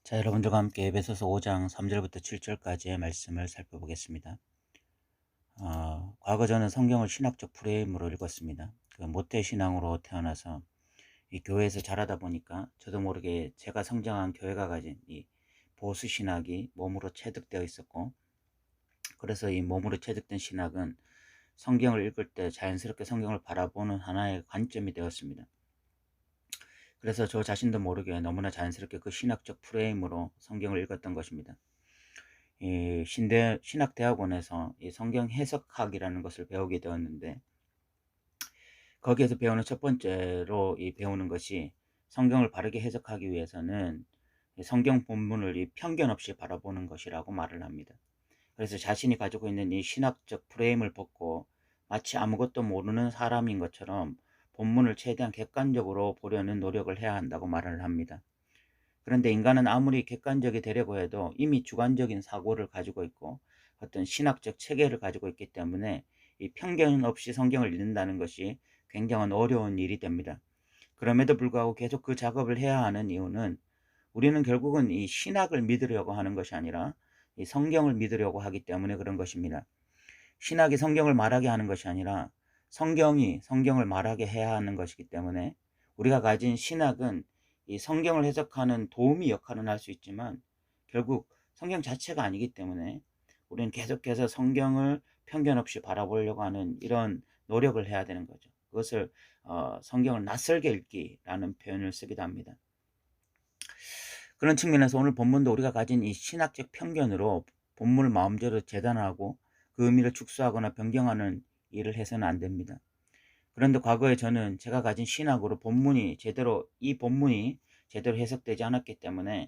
자, 여러분들과 함께 에베소서 5장 3절부터 7절까지의 말씀을 살펴보겠습니다. 과거 저는 성경을 신학적 프레임으로 읽었습니다. 모태 신앙으로 태어나서 이 교회에서 자라다 보니까 저도 모르게 제가 성장한 교회가 가진 이 보수 신학이 몸으로 체득되어 있었고, 그래서 이 몸으로 체득된 신학은 성경을 읽을 때 자연스럽게 성경을 바라보는 하나의 관점이 되었습니다. 그래서 저 자신도 모르게 너무나 자연스럽게 그 신학적 프레임으로 성경을 읽었던 것입니다. 이 신학대학원에서 이 성경 해석학이라는 것을 배우게 되었는데, 거기에서 배우는 첫 번째로 배우는 것이, 성경을 바르게 해석하기 위해서는 이 성경 본문을 편견 없이 바라보는 것이라고 말을 합니다. 그래서 자신이 가지고 있는 이 신학적 프레임을 벗고 마치 아무것도 모르는 사람인 것처럼 본문을 최대한 객관적으로 보려는 노력을 해야 한다고 말을 합니다. 그런데 인간은 아무리 객관적이 되려고 해도 이미 주관적인 사고를 가지고 있고 어떤 신학적 체계를 가지고 있기 때문에 이 편견 없이 성경을 읽는다는 것이 굉장히 어려운 일이 됩니다. 그럼에도 불구하고 계속 그 작업을 해야 하는 이유는, 우리는 결국은 이 신학을 믿으려고 하는 것이 아니라 이 성경을 믿으려고 하기 때문에 그런 것입니다. 신학이 성경을 말하게 하는 것이 아니라 성경이 성경을 말하게 해야 하는 것이기 때문에, 우리가 가진 신학은 이 성경을 해석하는 도우미 역할은 할 수 있지만 결국 성경 자체가 아니기 때문에 우리는 계속해서 성경을 편견 없이 바라보려고 하는 이런 노력을 해야 되는 거죠. 그것을 성경을 낯설게 읽기라는 표현을 쓰기도 합니다. 그런 측면에서 오늘 본문도 우리가 가진 이 신학적 편견으로 본문을 마음대로 재단하고 그 의미를 축소하거나 변경하는 일을 해서는 안 됩니다. 그런데 과거에 저는 제가 가진 신학으로 이 본문이 제대로 해석되지 않았기 때문에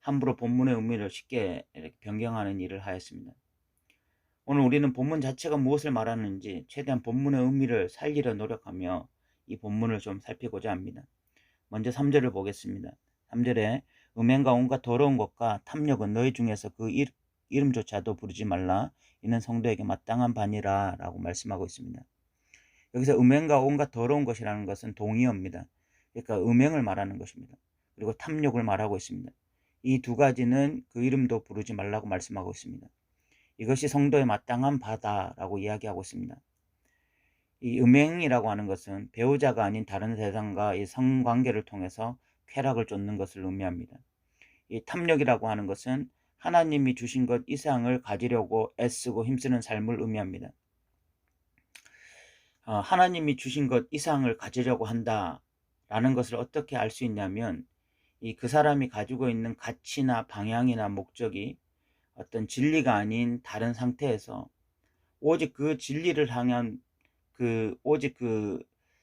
함부로 본문의 의미를 쉽게 이렇게 변경하는 일을 하였습니다. 오늘 우리는 본문 자체가 무엇을 말하는지 최대한 본문의 의미를 살리려 노력하며 이 본문을 좀 살피고자 합니다. 먼저 3절을 보겠습니다. 3절에 음행과 온갖 더러운 것과 탐욕은 너희 중에서 그 이름조차도 부르지 말라. 이는 성도에게 마땅한 바니라 라고 말씀하고 있습니다. 여기서 음행과 온갖 더러운 것이라는 것은 동의어입니다. 그러니까 음행을 말하는 것입니다. 그리고 탐욕을 말하고 있습니다. 이 두 가지는 그 이름도 부르지 말라고 말씀하고 있습니다. 이것이 성도에 마땅한 바다라고 이야기하고 있습니다. 이 음행이라고 하는 것은 배우자가 아닌 다른 세상과 이 성관계를 통해서 쾌락을 쫓는 것을 의미합니다. 이 탐욕이라고 하는 것은 하나님이 주신 것 이상을 가지려고 애쓰고 힘쓰는 삶을 의미합니다. 하나님이 주신 것 이상을 가지려고 한다라는 것을 어떻게 알 수 있냐면, 그 사람이 가지고 있는 가치나 방향이나 목적이 어떤 진리가 아닌 다른 상태에서 오직 그 진리를 향한 오직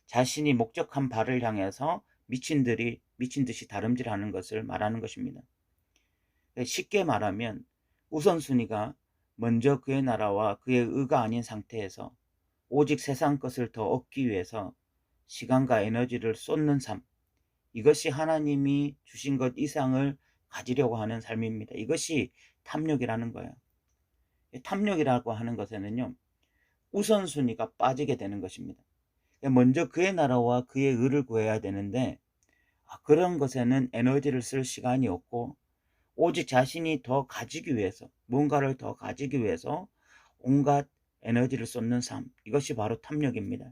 자신이 목적한 바를 향해서 미친 듯이 다름질하는 것을 말하는 것입니다. 쉽게 말하면 우선순위가 먼저 그의 나라와 그의 의가 아닌 상태에서 오직 세상 것을 더 얻기 위해서 시간과 에너지를 쏟는 삶, 이것이 하나님이 주신 것 이상을 가지려고 하는 삶입니다. 이것이 탐욕이라는 거예요. 탐욕이라고 하는 것에는요, 우선순위가 빠지게 되는 것입니다. 먼저 그의 나라와 그의 의를 구해야 되는데, 그런 것에는 에너지를 쓸 시간이 없고 오직 자신이 더 가지기 위해서, 뭔가를 더 가지기 위해서 온갖 에너지를 쏟는 삶, 이것이 바로 탐욕입니다.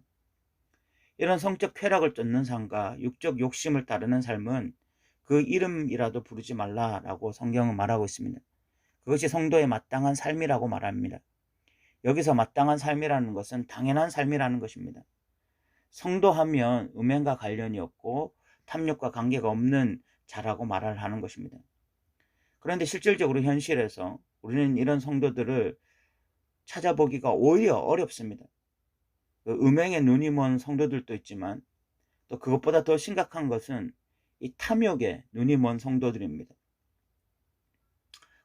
이런 성적 쾌락을 쫓는 삶과 육적 욕심을 따르는 삶은 그 이름이라도 부르지 말라라고 성경은 말하고 있습니다. 그것이 성도의 마땅한 삶이라고 말합니다. 여기서 마땅한 삶이라는 것은 당연한 삶이라는 것입니다. 성도하면 음행과 관련이 없고 탐욕과 관계가 없는 자라고 말을 하는 것입니다. 그런데 실질적으로 현실에서 우리는 이런 성도들을 찾아보기가 오히려 어렵습니다. 음행에 눈이 먼 성도들도 있지만 또 그것보다 더 심각한 것은 이 탐욕에 눈이 먼 성도들입니다.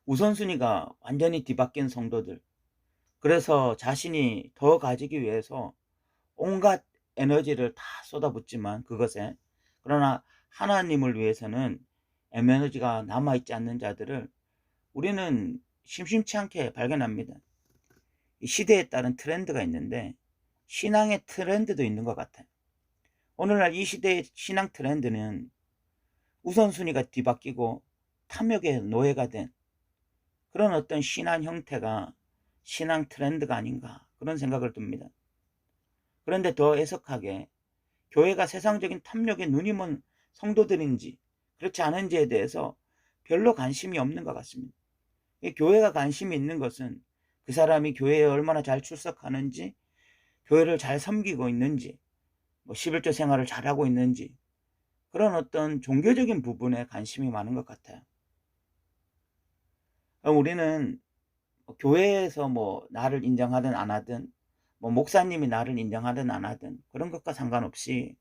우선순위가 완전히 뒤바뀐 성도들, 그래서 자신이 더 가지기 위해서 온갖 에너지를 다 쏟아붓지만 그것에, 그러나 하나님을 위해서는 에너지가 남아있지 않는 자들을 우리는 심심치 않게 발견합니다. 이 시대에 따른 트렌드가 있는데 신앙의 트렌드도 있는 것 같아요. 오늘날 이 시대의 신앙 트렌드는 우선순위가 뒤바뀌고 탐욕의 노예가 된 그런 어떤 신앙 형태가 신앙 트렌드가 아닌가 그런 생각을 듭니다. 그런데 더 애석하게 교회가 세상적인 탐욕에 눈이 먼 성도들인지 그렇지 않은지에 대해서 별로 관심이 없는 것 같습니다. 교회가 관심이 있는 것은 그 사람이 교회에 얼마나 잘 출석하는지, 교회를 잘 섬기고 있는지, 11조 생활을 잘하고 있는지 그런 어떤 종교적인 부분에 관심이 많은 것 같아요. 우리는 교회에서 나를 인정하든 안 하든 목사님이 나를 인정하든 안 하든 그런 것과 상관없이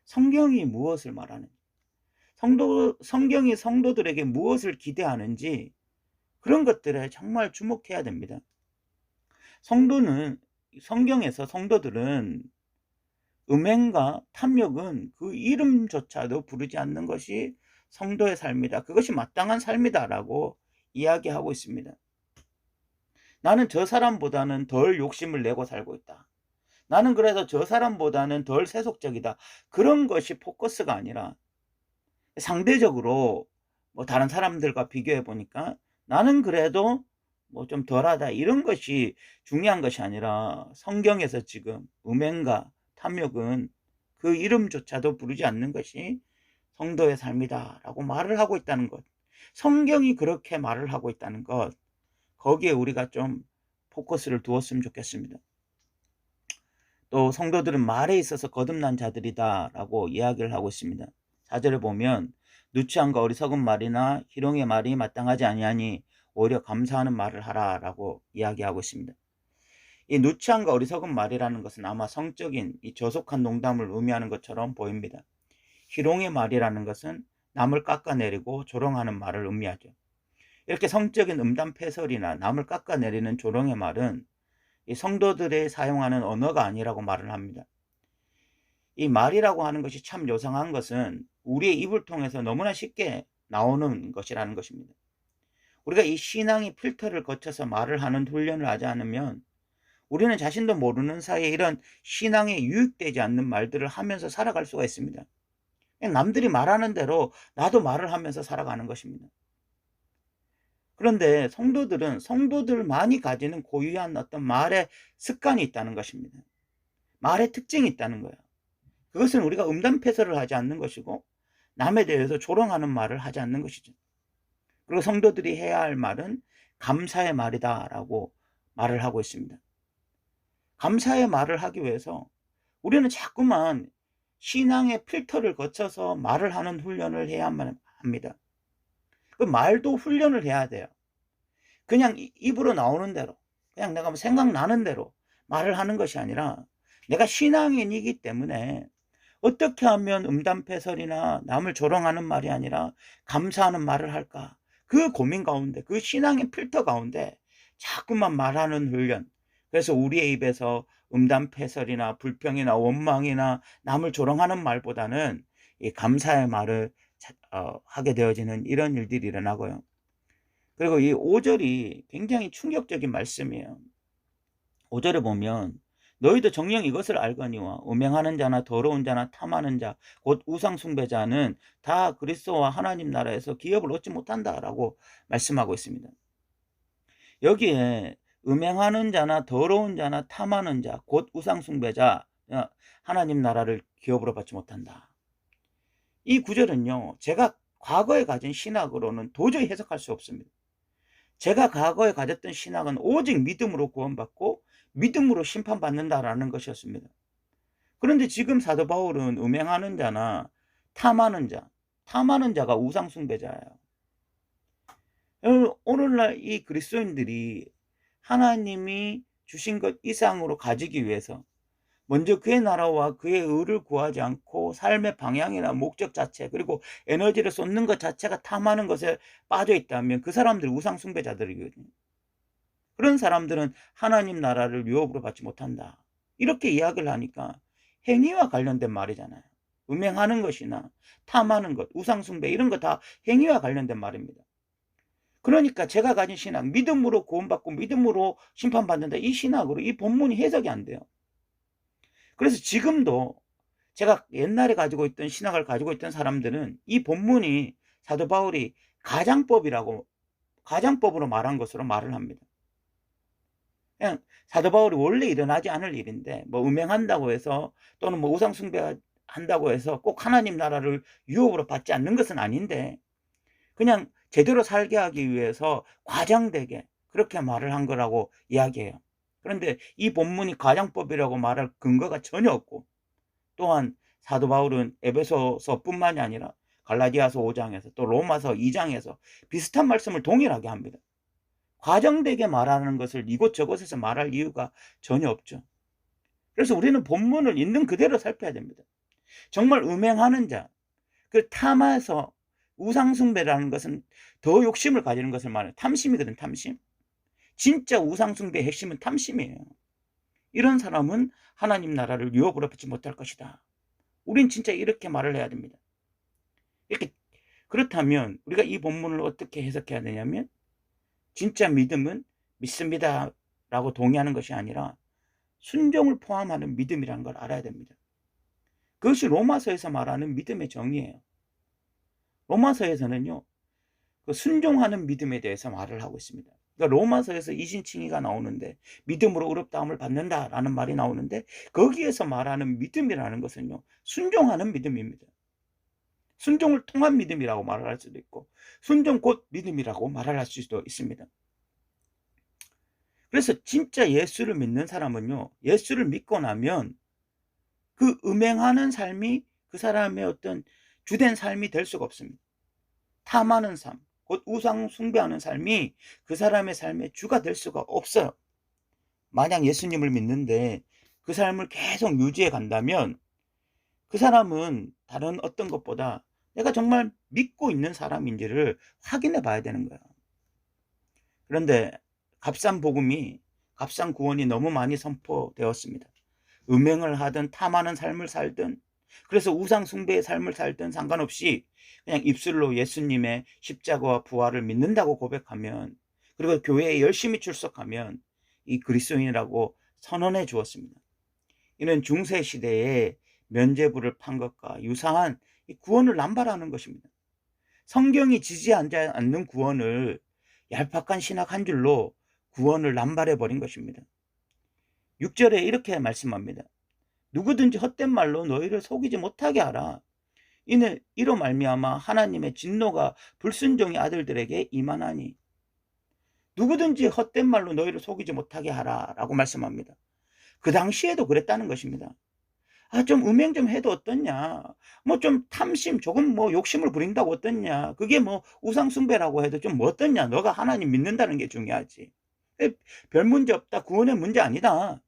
성경이 무엇을 말하는지, 성경이 성도들에게 무엇을 기대하는지 그런 것들에 정말 주목해야 됩니다. 성경에서 성도들은 음행과 탐욕은 그 이름조차도 부르지 않는 것이 성도의 삶이다. 그것이 마땅한 삶이다라고 이야기하고 있습니다. 나는 저 사람보다는 덜 욕심을 내고 살고 있다. 나는 그래서 저 사람보다는 덜 세속적이다. 그런 것이 포커스가 아니라 상대적으로 다른 사람들과 비교해 보니까 나는 그래도 좀 덜하다 이런 것이 중요한 것이 아니라 성경에서 지금 음행과 탐욕은 그 이름조차도 부르지 않는 것이 성도의 삶이다라고 말을 하고 있다는 것. 성경이 그렇게 말을 하고 있다는 것. 거기에 우리가 좀 포커스를 두었으면 좋겠습니다. 또 성도들은 말에 있어서 거듭난 자들이다라고 이야기를 하고 있습니다. 4절에 보면 누추함과 어리석은 말이나 희롱의 말이 마땅하지 아니하니 오히려 감사하는 말을 하라라고 이야기하고 있습니다. 이 누추함과 어리석은 말이라는 것은 아마 성적인 이 저속한 농담을 의미하는 것처럼 보입니다. 희롱의 말이라는 것은 남을 깎아내리고 조롱하는 말을 의미하죠. 이렇게 성적인 음담패설이나 남을 깎아내리는 조롱의 말은 이 성도들이 사용하는 언어가 아니라고 말을 합니다. 이 말이라고 하는 것이 참 요상한 것은 우리의 입을 통해서 너무나 쉽게 나오는 것이라는 것입니다. 우리가 이 신앙의 필터를 거쳐서 말을 하는 훈련을 하지 않으면 우리는 자신도 모르는 사이에 이런 신앙에 유익되지 않는 말들을 하면서 살아갈 수가 있습니다. 그냥 남들이 말하는 대로 나도 말을 하면서 살아가는 것입니다. 그런데 성도들은 성도들만이 가지는 고유한 어떤 말의 습관이 있다는 것입니다. 말의 특징이 있다는 거예요. 그것은 우리가 음담패설을 하지 않는 것이고 남에 대해서 조롱하는 말을 하지 않는 것이죠. 그리고 성도들이 해야 할 말은 감사의 말이다라고 말을 하고 있습니다. 감사의 말을 하기 위해서 우리는 자꾸만 신앙의 필터를 거쳐서 말을 하는 훈련을 해야만 합니다. 그 말도 훈련을 해야 돼요. 그냥 입으로 나오는 대로, 그냥 내가 생각나는 대로 말을 하는 것이 아니라 내가 신앙인이기 때문에 어떻게 하면 음담패설이나 남을 조롱하는 말이 아니라 감사하는 말을 할까? 그 고민 가운데, 그 신앙의 필터 가운데 자꾸만 말하는 훈련. 그래서 우리의 입에서 음담패설이나 불평이나 원망이나 남을 조롱하는 말보다는 이 감사의 말을 하게 되어지는 이런 일들이 일어나고요. 그리고 이 5절이 굉장히 충격적인 말씀이에요. 5절에 보면 너희도 정녕 이것을 알거니와 음행하는 자나 더러운 자나 탐하는 자 곧 우상 숭배자는 다 그리스도와 하나님 나라에서 기업을 얻지 못한다라고 말씀하고 있습니다. 여기에 음행하는 자나 더러운 자나 탐하는 자 곧 우상 숭배자 하나님 나라를 기업으로 받지 못한다. 이 구절은요, 제가 과거에 가진 신학으로는 도저히 해석할 수 없습니다. 제가 과거에 가졌던 신학은 오직 믿음으로 구원받고 믿음으로 심판받는다라는 것이었습니다. 그런데 지금 사도 바울은 음행하는 자나 탐하는 자가 우상 숭배자예요. 오늘날 이 그리스도인들이 하나님이 주신 것 이상으로 가지기 위해서 먼저 그의 나라와 그의 의를 구하지 않고 삶의 방향이나 목적 자체 그리고 에너지를 쏟는 것 자체가 탐하는 것에 빠져 있다면 그 사람들이 우상 숭배자들이거든요. 그런 사람들은 하나님 나라를 유업으로 받지 못한다. 이렇게 이야기를 하니까 행위와 관련된 말이잖아요. 음행하는 것이나 탐하는 것, 우상 숭배 이런 거 다 행위와 관련된 말입니다. 그러니까 제가 가진 신학, 믿음으로 구원받고 믿음으로 심판받는다. 이 신학으로 이 본문이 해석이 안 돼요. 그래서 지금도 제가 옛날에 가지고 있던 신학을 가지고 있던 사람들은 이 본문이 사도 바울이 가장법으로 말한 것으로 말을 합니다. 그냥 사도 바울이 원래 일어나지 않을 일인데 뭐 음행한다고 해서 또는 뭐 우상 숭배한다고 해서 꼭 하나님 나라를 유업으로 받지 않는 것은 아닌데 그냥 제대로 살게 하기 위해서 과장되게 그렇게 말을 한 거라고 이야기해요. 그런데 이 본문이 가장법이라고 말할 근거가 전혀 없고, 또한 사도 바울은 에베소서뿐만이 아니라 갈라디아서 5장에서 또 로마서 2장에서 비슷한 말씀을 동일하게 합니다. 과장되게 말하는 것을 이곳저곳에서 말할 이유가 전혀 없죠. 그래서 우리는 본문을 있는 그대로 살펴야 됩니다. 정말 음행하는 자, 그 탐해서 우상숭배라는 것은 더 욕심을 가지는 것을 말해요. 탐심이거든, 탐심. 진짜 우상숭배의 핵심은 탐심이에요. 이런 사람은 하나님 나라를 유업으로 받지 못할 것이다. 우린 진짜 이렇게 말을 해야 됩니다. 이렇게, 그렇다면 우리가 이 본문을 어떻게 해석해야 되냐면, 진짜 믿음은 믿습니다 라고 동의하는 것이 아니라 순종을 포함하는 믿음이라는 걸 알아야 됩니다. 그것이 로마서에서 말하는 믿음의 정의예요. 로마서에서는요, 그 순종하는 믿음에 대해서 말을 하고 있습니다. 그러니까 로마서에서 이신칭의가 나오는데 믿음으로 의롭다함을 받는다라는 말이 나오는데 거기에서 말하는 믿음이라는 것은요, 순종하는 믿음입니다. 순종을 통한 믿음이라고 말을 할 수도 있고 순종 곧 믿음이라고 말을 할 수도 있습니다. 그래서 진짜 예수를 믿는 사람은요, 예수를 믿고 나면 그 음행하는 삶이 그 사람의 어떤 주된 삶이 될 수가 없습니다. 탐하는 삶, 곧 우상 숭배하는 삶이 그 사람의 삶의 주가 될 수가 없어요. 만약 예수님을 믿는데 그 삶을 계속 유지해 간다면 그 사람은 다른 어떤 것보다 내가 정말 믿고 있는 사람인지를 확인해 봐야 되는 거예요. 그런데 값싼 복음이, 값싼 구원이 너무 많이 선포되었습니다. 음행을 하든 탐하는 삶을 살든, 그래서 우상 숭배의 삶을 살든 상관없이 그냥 입술로 예수님의 십자가와 부활을 믿는다고 고백하면, 그리고 교회에 열심히 출석하면 이 그리스도인이라고 선언해 주었습니다. 이는 중세 시대에 면죄부를 판 것과 유사한 이 구원을 남발하는 것입니다. 성경이 지지하지 않는 구원을 얄팍한 신학 한 줄로 구원을 남발해 버린 것입니다. 6절에 이렇게 말씀합니다. 누구든지 헛된 말로 너희를 속이지 못하게 하라. 이로 말미암아 하나님의 진노가 불순종의 아들들에게 임하나니. 누구든지 헛된 말로 너희를 속이지 못하게 하라 라고 말씀합니다. 그 당시에도 그랬다는 것입니다. 좀 음행 좀 해도 어떻냐, 뭐 좀 탐심, 조금 뭐 욕심을 부린다고 어떻냐, 그게 뭐 우상숭배라고 해도 좀 뭐 어떻냐, 너가 하나님 믿는다는 게 중요하지, 별 문제 없다, 구원의 문제 아니다,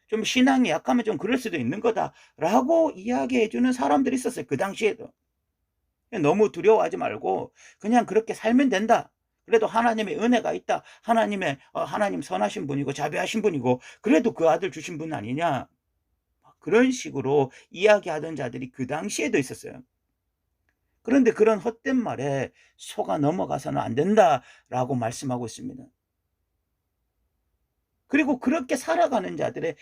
좀 신앙이 약하면 좀 그럴 수도 있는 거다 라고 이야기해 주는 사람들이 있었어요. 그 당시에도. 너무 두려워하지 말고 그냥 그렇게 살면 된다, 그래도 하나님의 은혜가 있다, 하나님 선하신 분이고 자비하신 분이고 그래도 그 아들 주신 분 아니냐, 그런 식으로 이야기하던 자들이 그 당시에도 있었어요. 그런데 그런 헛된 말에 속아 넘어가서는 안 된다라고 말씀하고 있습니다. 그리고 그렇게 살아가는 자들의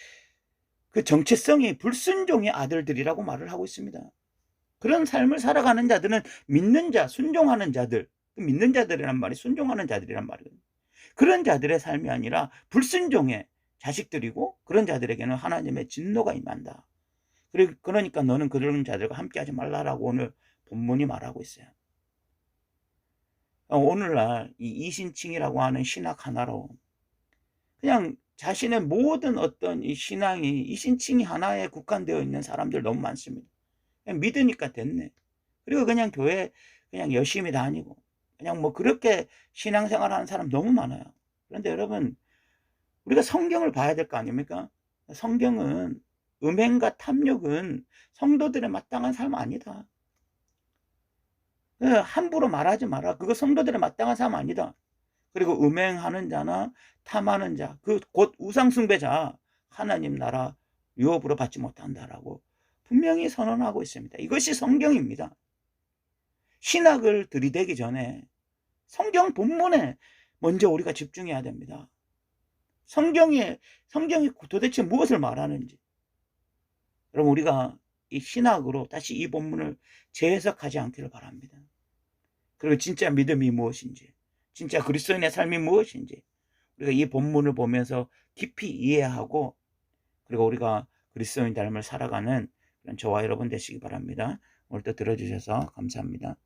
그 정체성이 불순종의 아들들이라고 말을 하고 있습니다. 그런 삶을 살아가는 자들은 믿는 자, 순종하는 자들, 믿는 자들이란 말이 순종하는 자들이란 말이거든요. 그런 자들의 삶이 아니라 불순종의 자식들이고 그런 자들에게는 하나님의 진노가 임한다. 그러니까 너는 그런 자들과 함께하지 말라라고 오늘 본문이 말하고 있어요. 오늘날 이 이신칭이라고 하는 신학 하나로 그냥 자신의 모든 어떤 이 신앙이 이신칭이 하나에 국한되어 있는 사람들 너무 많습니다. 그냥 믿으니까 됐네. 그리고 그냥 교회 그냥 열심히 다니고 그냥 뭐 그렇게 신앙생활 하는 사람 너무 많아요. 그런데 여러분, 우리가 성경을 봐야 될 거 아닙니까? 성경은 음행과 탐욕은 성도들의 마땅한 삶 아니다. 함부로 말하지 마라. 그거 성도들의 마땅한 삶 아니다. 그리고 음행하는 자나 탐하는 자, 곧 우상숭배자, 하나님 나라 유업으로 받지 못한다라고 분명히 선언하고 있습니다. 이것이 성경입니다. 신학을 들이대기 전에 성경 본문에 먼저 우리가 집중해야 됩니다. 성경이 도대체 무엇을 말하는지. 여러분, 우리가 이 신학으로 다시 이 본문을 재해석하지 않기를 바랍니다. 그리고 진짜 믿음이 무엇인지, 진짜 그리스도인의 삶이 무엇인지 우리가 이 본문을 보면서 깊이 이해하고, 그리고 우리가 그리스도인 삶을 살아가는 그런 저와 여러분 되시기 바랍니다. 오늘도 들어주셔서 감사합니다.